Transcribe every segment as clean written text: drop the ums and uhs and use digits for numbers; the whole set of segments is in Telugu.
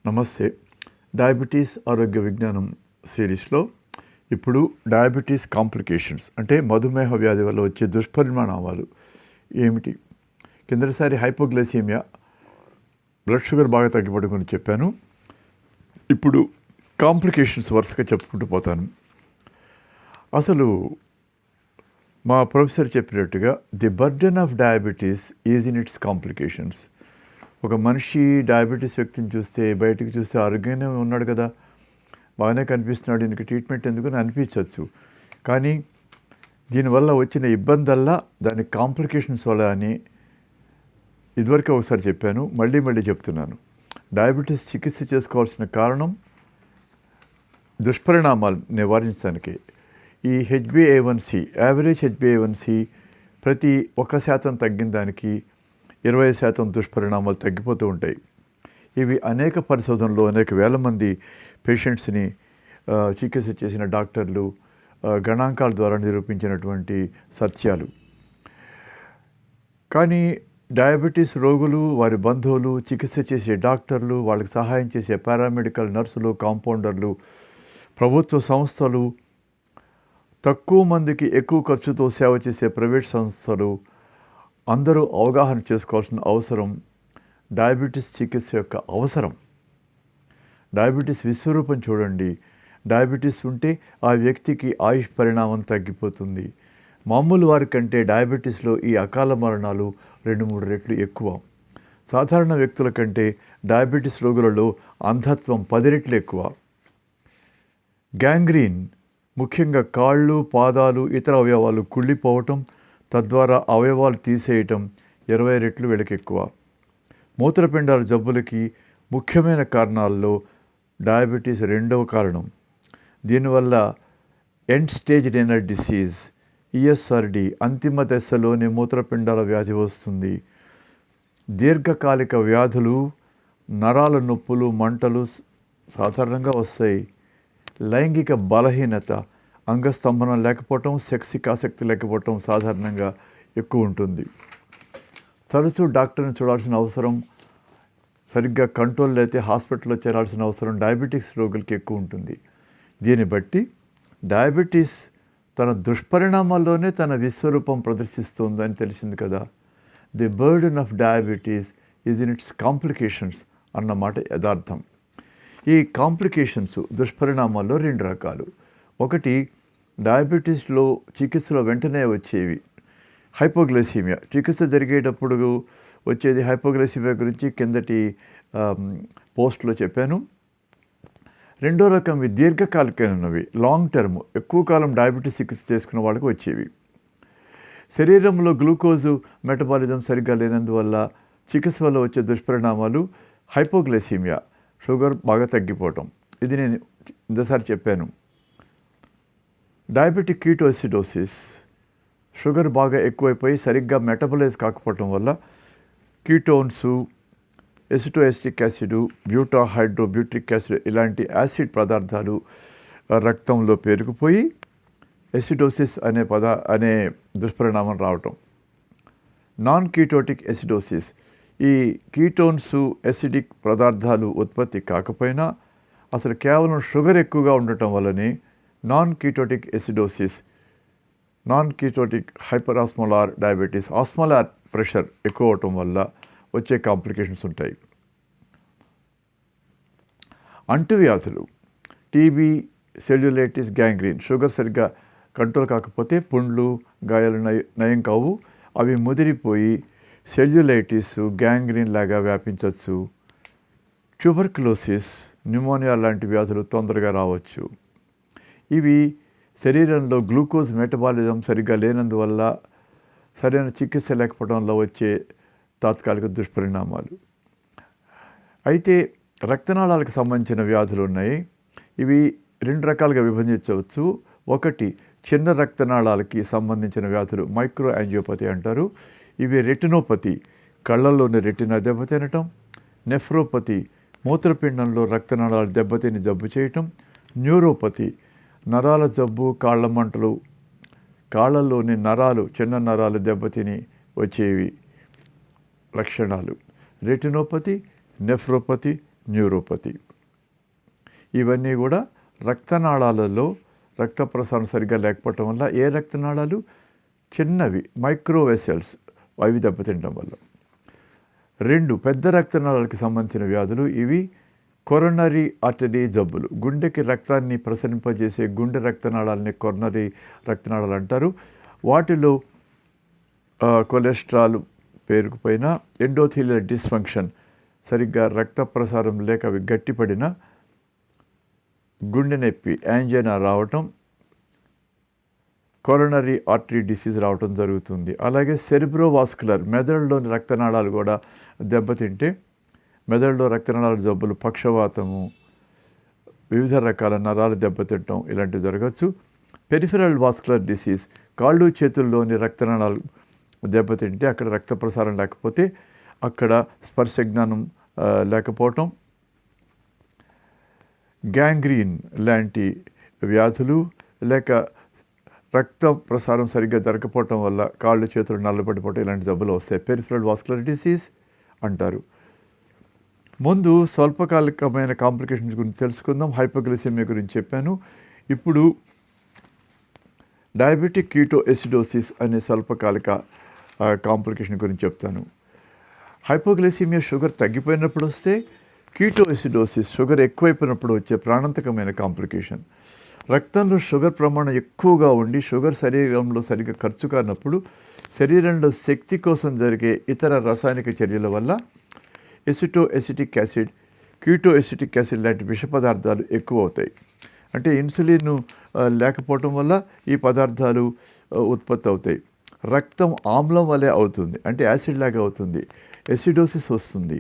నమస్తే. డయాబెటీస్ ఆరోగ్య విజ్ఞానం సిరీస్లో ఇప్పుడు డయాబెటీస్ కాంప్లికేషన్స్ అంటే మధుమేహ వ్యాధి వల్ల వచ్చే దుష్పరిణామాలు ఏమిటి? కిందటిసారి హైపోగ్లైసీమియా, బ్లడ్ షుగర్ బాగా తగ్గిపోవడం గురించి చెప్పాను. ఇప్పుడు కాంప్లికేషన్స్ వరుసగా చెప్పుకుంటూ పోతాను. అసలు మా ప్రొఫెసర్ చెప్పినట్టుగా the burden of diabetes is in it's complications. ఒక మనిషి డయాబెటీస్ వ్యక్తిని చూస్తే బయటకు చూస్తే ఆరోగ్యంగానే ఉన్నాడు కదా, బాగానే కనిపిస్తున్నాడు, ఇంక ట్రీట్మెంట్ ఎందుకని అనిపించవచ్చు. కానీ దీనివల్ల వచ్చిన ఇబ్బందల్లా దాని కాంప్లికేషన్స్ వల్ల అని ఇదివరకే ఒకసారి చెప్పాను, మళ్ళీ చెప్తున్నాను. డయాబెటీస్ చికిత్స చేసుకోవాల్సిన కారణం దుష్పరిణామాలు నివారించడానికి. ఈ HbA1c, యావరేజ్ HbA1c ప్రతి 1% తగ్గిన దానికి 20% దుష్పరిణామాలు తగ్గిపోతూ ఉంటాయి. ఇవి అనేక పరిశోధనలు, అనేక వేల మంది పేషెంట్స్ని చికిత్స చేసిన డాక్టర్లు గణాంకాల ద్వారా నిరూపించినటువంటి సత్యాలు. కానీ డయాబెటీస్ రోగులు, వారి బంధువులు, చికిత్స చేసే డాక్టర్లు, వాళ్ళకి సహాయం చేసే పారామెడికల్ నర్సులు, కాంపౌండర్లు, ప్రభుత్వ సంస్థలు, తక్కువ మందికి ఎక్కువ ఖర్చుతో సేవ చేసే ప్రైవేట్ సంస్థలు అందరూ అవగాహన చేసుకోవాల్సిన అవసరం డయాబెటీస్ చికిత్స యొక్క అవసరం. డయాబెటీస్ విశ్వరూపం చూడండి. డయాబెటీస్ ఉంటే ఆ వ్యక్తికి ఆయుష్ పరిణామం తగ్గిపోతుంది. మామూలు వారి కంటే డయాబెటీస్లో ఈ అకాల మరణాలు 2-3 రెట్లు ఎక్కువ. సాధారణ వ్యక్తుల కంటే డయాబెటీస్ రోగులలో అంధత్వం 10 రెట్లు ఎక్కువ. గ్యాంగ్రీన్, ముఖ్యంగా కాళ్ళు, పాదాలు, ఇతర అవయవాలు కుళ్ళిపోవటం, తద్వారా అవయవాలు తీసేయటం 20 రెట్లు వీళ్ళకెక్కువ. మూత్రపిండాల జబ్బులకి ముఖ్యమైన కారణాల్లో డయాబెటీస్ 2వ కారణం. దీనివల్ల end stage renal disease, ESRD, అంతిమ దశలోని మూత్రపిండాల వ్యాధి వస్తుంది. దీర్ఘకాలిక వ్యాధులు, నరాల నొప్పులు, మంటలు సాధారణంగా వస్తాయి. లైంగిక బలహీనత, అంగస్తంభనం లేకపోవటం, సెక్స్కి ఆసక్తి లేకపోవటం సాధారణంగా ఎక్కువ ఉంటుంది. తరచూ డాక్టర్ని చూడాల్సిన అవసరం, సరిగ్గా కంట్రోల్ అయితే హాస్పిటల్లో చేరాల్సిన అవసరం డయాబెటిక్స్ రోగులకి ఎక్కువ ఉంటుంది. దీన్ని బట్టి డయాబెటీస్ తన దుష్పరిణామాల్లోనే తన విశ్వరూపం ప్రదర్శిస్తుందని తెలిసింది కదా. The burden of diabetes is in it's complications అన్నమాట యథార్థం. ఈ కాంప్లికేషన్స్, దుష్పరిణామాల్లో 2 రకాలు. ఒకటి డయాబెటీస్లో చికిత్సలో వెంటనే వచ్చేవి, హైపోగ్లైసీమియా. చికిత్స జరిగేటప్పుడు వచ్చేది హైపోగ్లైసీమియా గురించి కిందటి పోస్ట్లో చెప్పాను. 2వ రకం దీర్ఘకాలికమైనవి, లాంగ్ టర్మ్, ఎక్కువ కాలం డయాబెటీస్ చికిత్స చేసుకున్న వాళ్ళకి వచ్చేవి. శరీరంలో గ్లూకోజు మెటబాలిజం సరిగ్గా లేనందువల్ల చికిత్స వల్ల వచ్చే దుష్పరిణామాలు హైపోగ్లైసీమియా, షుగర్ బాగా తగ్గిపోవటం. ఇది నేను ఇంతసారి చెప్పాను. డయాబెటిక్ కీటోసిడోసిస్, షుగర్ బాగా ఎక్కువైపోయి సరిగ్గా మెటబలైజ్ కాకపోవటం వల్ల ketones, acetoacetic acid, beta hydroxybutyric acid ఇలాంటి యాసిడ్ పదార్థాలు రక్తంలో పేరుకుపోయి ఎసిడోసిస్ అనే దుష్పరిణామం రావటం. నాన్ కీటోటిక్ ఎసిడోసిస్, ఈ కీటోన్స్, ఎసిడిక్ పదార్థాలు ఉత్పత్తి కాకపోయినా అసలు కేవలం షుగర్ ఎక్కువగా ఉండటం వల్లనే non ketotic acidosis, non ketotic hyper osmolar diabetes, osmolar pressure ఎక్కువ అవటం వల్ల వచ్చే కాంప్లికేషన్స్ ఉంటాయి. అంటువ్యాధులు, టీబీ, సెల్యులైటిస్, గ్యాంగ్రీన్, షుగర్ సరిగ్గా కంట్రోల్ కాకపోతే పుండ్లు, గాయాలు నయం కావు. అవి ముదిరిపోయి సెల్యులైటిస్, గ్యాంగ్రీన్ లాగా వ్యాపించవచ్చు. ట్యూబర్క్యులోసిస్, న్యూమోనియా లాంటి వ్యాధులు తొందరగా రావచ్చు. ఇవి శరీరంలో గ్లూకోజ్ మెటబాలిజం సరిగ్గా లేనందువల్ల, సరైన చికిత్స లేకపోవడం వల్ల వచ్చే తాత్కాలిక దుష్పరిణామాలు. అయితే రక్తనాళాలకు సంబంధించిన వ్యాధులు ఉన్నాయి. ఇవి 2 రకాలుగా విభజించవచ్చు. ఒకటి చిన్న రక్తనాళాలకి సంబంధించిన వ్యాధులు, మైక్రో యాంజియోపతి అంటారు. ఇవి రెటినోపతి, కళ్ళల్లోని రెటినా దెబ్బతినటం. నెఫ్రోపతి, మూత్రపిండంలో రక్తనాళాలు దెబ్బతిని జబ్బు చేయటం. న్యూరోపతి, నరాల జబ్బు, కాళ్ళ మంటలు, కాళ్ళల్లోని నరాలు, చిన్న నరాలు దెబ్బతిని వచ్చేవి లక్షణాలు. Retinopathy, nephropathy, neuropathy. ఇవన్నీ కూడా రక్తనాళాలలో రక్త ప్రసారం సరిగ్గా లేకపోవటం వల్ల, ఏ రక్తనాళాలు చిన్నవి మైక్రో వెసల్స్ అవి దెబ్బతింటం వల్ల. 2 పెద్ద రక్తనాళాలకు సంబంధించిన వ్యాధులు, ఇవి కొరనరీ ఆర్టరీ జబ్బులు. గుండెకి రక్తాన్ని ప్రసరింపజేసే గుండె రక్తనాళాలని కొరనరీ రక్తనాళాలు అంటారు. వాటిలో కొలెస్ట్రాల్ పేరుకుపోయిన, ఎండోథీలియల్ డిస్ఫంక్షన్ సరిగ్గా రక్త ప్రసారం లేక అవి గట్టిపడిన, గుండె నొప్పి యాంజైనా రావటం, కొరనరీ ఆర్టరీ డిసీజ్ రావటం జరుగుతుంది. అలాగే సెరిబ్రోవాస్కులర్, మెదడులోని రక్తనాళాలు కూడా దెబ్బతింటే మెదడులో రక్తనాళాల జబ్బులు, పక్షవాతము, వివిధ రకాల నరాలు దెబ్బతింటం ఇలాంటివి జరగచ్చు. పెరిఫెరల్ వాస్కులర్ డిసీజ్, కాళ్ళు చేతుల్లోని రక్తనాళాలు దెబ్బతింటే అక్కడ రక్త ప్రసారం లేకపోతే అక్కడ స్పర్శ జ్ఞానం లేకపోవటం, గ్యాంగ్రీన్ లాంటి వ్యాధులు, లేక రక్త ప్రసారం సరిగ్గా జరగకపోవటం వల్ల కాళ్ళు చేతులు నల్లబడిపోవటం ఇలాంటి జబ్బులు వస్తాయి. పెరిఫెరల్ వాస్కులర్ డిసీజ్ అంటారు. ముందు స్వల్పకాలికమైన కాంప్లికేషన్స్ గురించి తెలుసుకుందాం. హైపోగ్లైసెమియా గురించి చెప్పాను. ఇప్పుడు డయాబెటిక్ కీటోఎసిడోసిస్ అనే స్వల్పకాలిక కాంప్లికేషన్ గురించి చెప్తాను. హైపోగ్లైసెమియా షుగర్ తగ్గిపోయినప్పుడు వస్తే, కీటోఎసిడోసిస్ షుగర్ ఎక్కువైపోయినప్పుడు వచ్చే ప్రాణాంతకమైన కాంప్లికేషన్. రక్తంలో షుగర్ ప్రమాణం ఎక్కువగా ఉండి షుగర్ శరీరంలో సరిగ్గా ఖర్చు కానప్పుడు శరీరంలో శక్తి కోసం జరిగే ఇతర రసాయనిక చర్యల వల్ల ఎసిటోఎసిటిక్ యాసిడ్, కీటోఎసిటిక్ యాసిడ్ లాంటి విష పదార్థాలు ఎక్కువ అవుతాయి. అంటే ఇన్సులిన్ లేకపోవటం వల్ల ఈ పదార్థాలు ఉత్పత్తి అవుతాయి. రక్తం ఆమ్లం వలె అవుతుంది, అంటే యాసిడ్ లాగా అవుతుంది. ఎసిడోసిస్ వస్తుంది.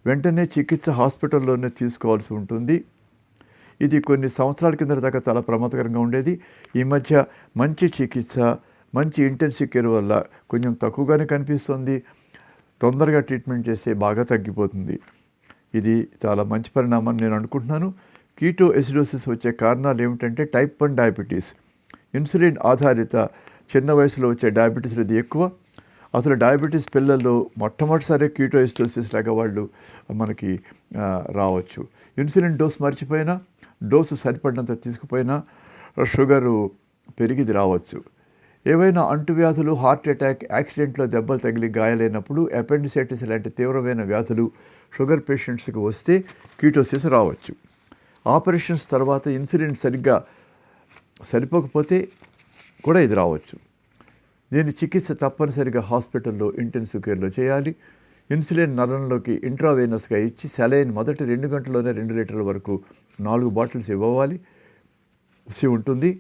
వెంటనే చికిత్స హాస్పిటల్లోనే తీసుకోవాల్సి ఉంటుంది. ఇది కొన్ని సంవత్సరాల కింద దాకా చాలా ప్రమాదకరంగా ఉండేది. ఈ మధ్య మంచి చికిత్స, మంచి ఇంటెన్సివ్ కేర్ వల్ల కొంచెం తక్కువగానే కనిపిస్తుంది. తొందరగా ట్రీట్మెంట్ చేస్తే బాగా తగ్గిపోతుంది. ఇది చాలా మంచి పరిణామం నేను అనుకుంటున్నాను. కీటోఎసిడోసిస్ వచ్చే కారణాలు ఏమిటంటే టైప్ 1 డయాబెటీస్, ఇన్సులిన్ ఆధారిత చిన్న వయసులో వచ్చే డయాబెటీస్ ఇది ఎక్కువ. అసలు డయాబెటీస్ పిల్లల్లో మొట్టమొదటిసారి కీటోఎసిడోసిస్ లాగా వాళ్ళు మనకి రావచ్చు. ఇన్సులిన్ డోస్ మర్చిపోయినా, డోసు సరిపడినంత తీసుకుపోయినా షుగరు పెరిగిది రావచ్చు. ఏవైనా అంటువ్యాధులు, హార్ట్ అటాక్, యాక్సిడెంట్లో దెబ్బలు తగిలి గాయాలైనప్పుడు, అపెండిసైటిస్ లాంటి తీవ్రమైన వ్యాధులు షుగర్ పేషెంట్స్కి వస్తే కీటోసిస్ రావచ్చు. ఆపరేషన్స్ తర్వాత ఇన్సులిన్ సరిగ్గా సరిపోకపోతే కూడా ఇది రావచ్చు. దీని చికిత్స తప్పనిసరిగా హాస్పిటల్లో ఇంటెన్సివ్ కేర్లో చేయాలి. ఇన్సులిన్ నరంలోకి ఇంట్రావేనస్గా ఇచ్చి సెలైన్ మొదటి 2 గంటల్లోనే 2 లీటర్ల వరకు 4 బాటిల్స్ ఇవ్వాలి ఉంటుంది.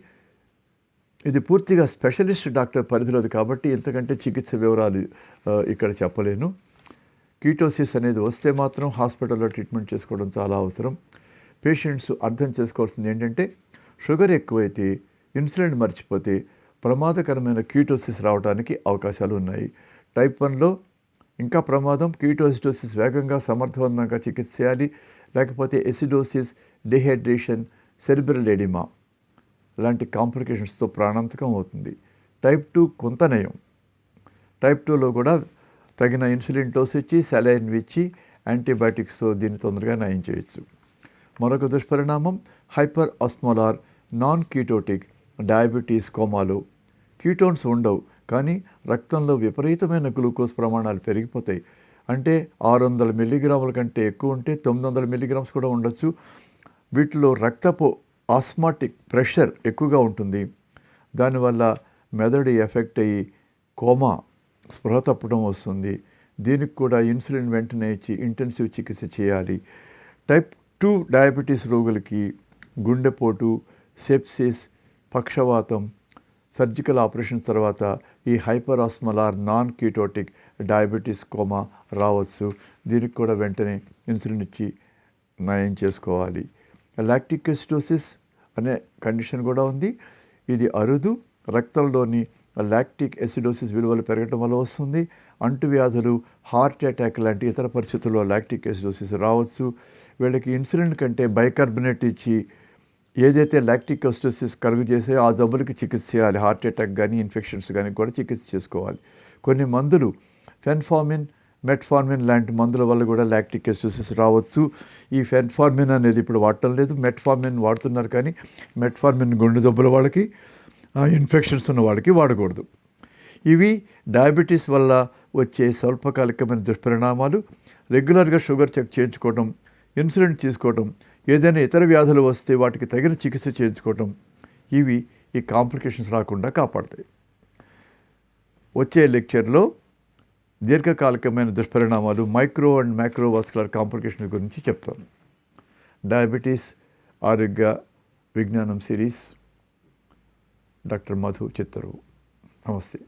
ఇది పూర్తిగా స్పెషలిస్ట్ డాక్టర్ పరిధిలోది కాబట్టి ఇంతకంటే చికిత్స వివరాలు ఇక్కడ చెప్పలేను. కీటోసిస్ అనేది వస్తే మాత్రం హాస్పిటల్లో ట్రీట్మెంట్ చేసుకోవడం చాలా అవసరం. పేషెంట్స్ అర్థం చేసుకోవాల్సింది ఏంటంటే, షుగర్ ఎక్కువైతే, ఇన్సులిన్ మర్చిపోతే ప్రమాదకరమైన కీటోసిస్ రావడానికి అవకాశాలు ఉన్నాయి. టైప్ 1లో ఇంకా ప్రమాదం. కీటోఎసిడోసిస్ వేగంగా సమర్థవంతంగా చికిత్స చేయాలి. లేకపోతే ఎసిడోసిస్, డిహైడ్రేషన్, సెరిబ్రల్ ఎడిమా లాంటి కాంప్లికేషన్స్తో ప్రాణాంతకం అవుతుంది. టైప్ 2 కొంత నయం. టైప్ 2లో కూడా తగిన ఇన్సులిన్ డోస్ ఇచ్చి, సెలైన్ ఇచ్చి, యాంటీబయాటిక్స్తో దీన్ని తొందరగా నయం చేయొచ్చు. మరొక దుష్పరిణామం హైపర్ ఆస్మోలార్ నాన్ కీటోటిక్ డయాబెటీస్ కోమాలో. కీటోన్స్ ఉండవు, కానీ రక్తంలో విపరీతమైన గ్లూకోజ్ ప్రమాణాలు పెరిగిపోతాయి. అంటే 600 మిల్లీగ్రాముల కంటే ఎక్కువ ఉంటే 900 మిల్లీగ్రామ్స్ కూడా ఉండొచ్చు. వీటిలో రక్తపు ఆస్మాటిక్ ప్రెషర్ ఎక్కువగా ఉంటుంది. దానివల్ల మెదడు ఎఫెక్ట్ అయ్యి కోమా, స్పృహ తప్పడం వస్తుంది. దీనికి కూడా ఇన్సులిన్ వెంటనే ఇచ్చి ఇంటెన్సివ్ చికిత్స చేయాలి. టైప్ 2 డయాబెటీస్ రోగులకి గుండెపోటు, సెప్సిస్, పక్షవాతం, సర్జికల్ ఆపరేషన్ తర్వాత ఈ హైపర్ ఆస్మోలార్ నాన్ కీటోటిక్ డయాబెటీస్ కోమా రావచ్చు. దీనికి కూడా వెంటనే ఇన్సులిన్ ఇచ్చి నయం చేసుకోవాలి. లాక్టిక్ ఎసిడోసిస్ అనే కండిషన్ కూడా ఉంది. ఇది అరుదు. రక్తంలోని లాక్టిక్ ఎసిడోసిస్ విలువలు పెరగడం వల్ల వస్తుంది. అంటువ్యాధులు, హార్ట్ అటాక్ లాంటి ఇతర పరిస్థితుల్లో లాక్టిక్ ఎసిడోసిస్ రావచ్చు. వీళ్ళకి ఇన్సులిన్ కంటే బైకార్బోనేట్ ఇచ్చి ఏదైతే లాక్టిక్ ఎసిడోసిస్ కలుగు చేసే ఆ జబ్బులకి చికిత్స చేయాలి. హార్ట్ అటాక్ కానీ, ఇన్ఫెక్షన్స్ కానీ కూడా చికిత్స చేసుకోవాలి. కొన్ని మందులు ఫెన్ఫార్మిన్, మెట్ఫార్మిన్ లాంటి మందుల వల్ల కూడా లాక్టిక్ ఎసిడోసిస్ రావచ్చు. ఈ ఫెన్ఫార్మిన్ అనేది ఇప్పుడు వాడటం లేదు, మెట్ఫార్మిన్ వాడుతున్నారు. కానీ మెట్ఫార్మిన్ గుండె జబ్బుల వాళ్ళకి, ఇన్ఫెక్షన్స్ ఉన్న వాళ్ళకి వాడకూడదు. ఇవి డయాబెటీస్ వల్ల వచ్చే స్వల్పకాలికమైన దుష్పరిణామాలు. రెగ్యులర్గా షుగర్ చెక్ చేయించుకోవటం, ఇన్సులిన్ తీసుకోవటం, ఏదైనా ఇతర వ్యాధులు వస్తే వాటికి తగిన చికిత్స చేయించుకోవటం, ఇవి ఈ కాంప్లికేషన్స్ రాకుండా కాపాడతాయి. వచ్చే లెక్చర్లో దీర్ఘకాలికమైన దుష్పరిణామాలు, మైక్రో అండ్ మైక్రోవాస్కులర్ కాంప్లికేషన్ల గురించి చెప్తాను. డయాబెటీస్ ఆరోగ్య విజ్ఞానం సిరీస్, డాక్టర్ మధు చిత్తరువు. నమస్తే.